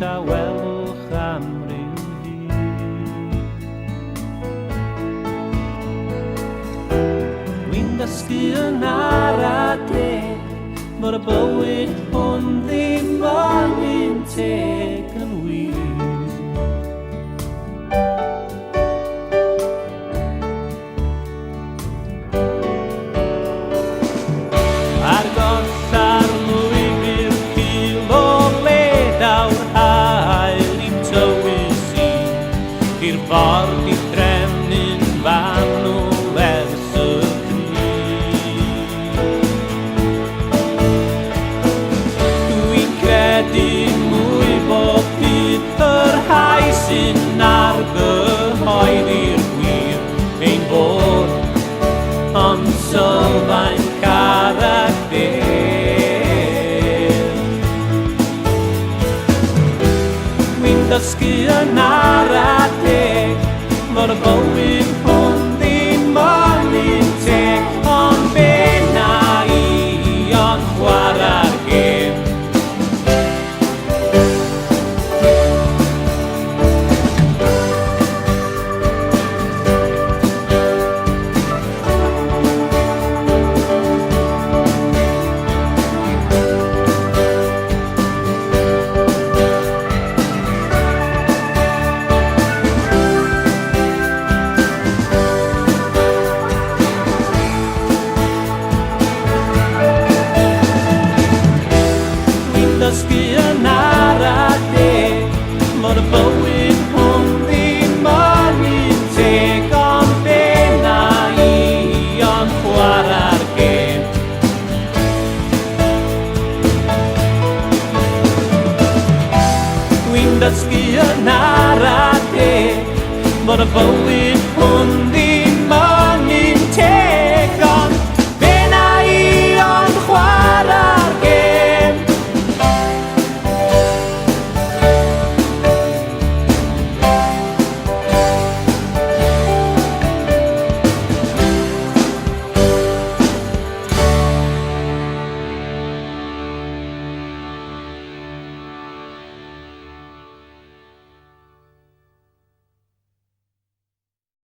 tawelwch am ryw hyd. Dwi'n dysgu yn ara deg bod y bywyd hwn ddim yn un teg yn wir. Ar goll lwybr pil o led awr hael i'n tywys i'r ffordd i drefnu'n fanw ers y cryf. Dwi'n credu mwy bod bydd yr rhai sy'n argyhoeddi'r gwir ein bod ond sylfaen caracter. Dwi'n dysgu yn ara deg fod y bywyd hwn ddim yn un teg, ond be na i ond chwarae'r gêm. Dysgu yn ara deg fod y bywyd hwn ddim yn un teg, ond be na i ond chwarae'r gêm. Dwi'n dysgu yn ara deg fod y bywyd hwn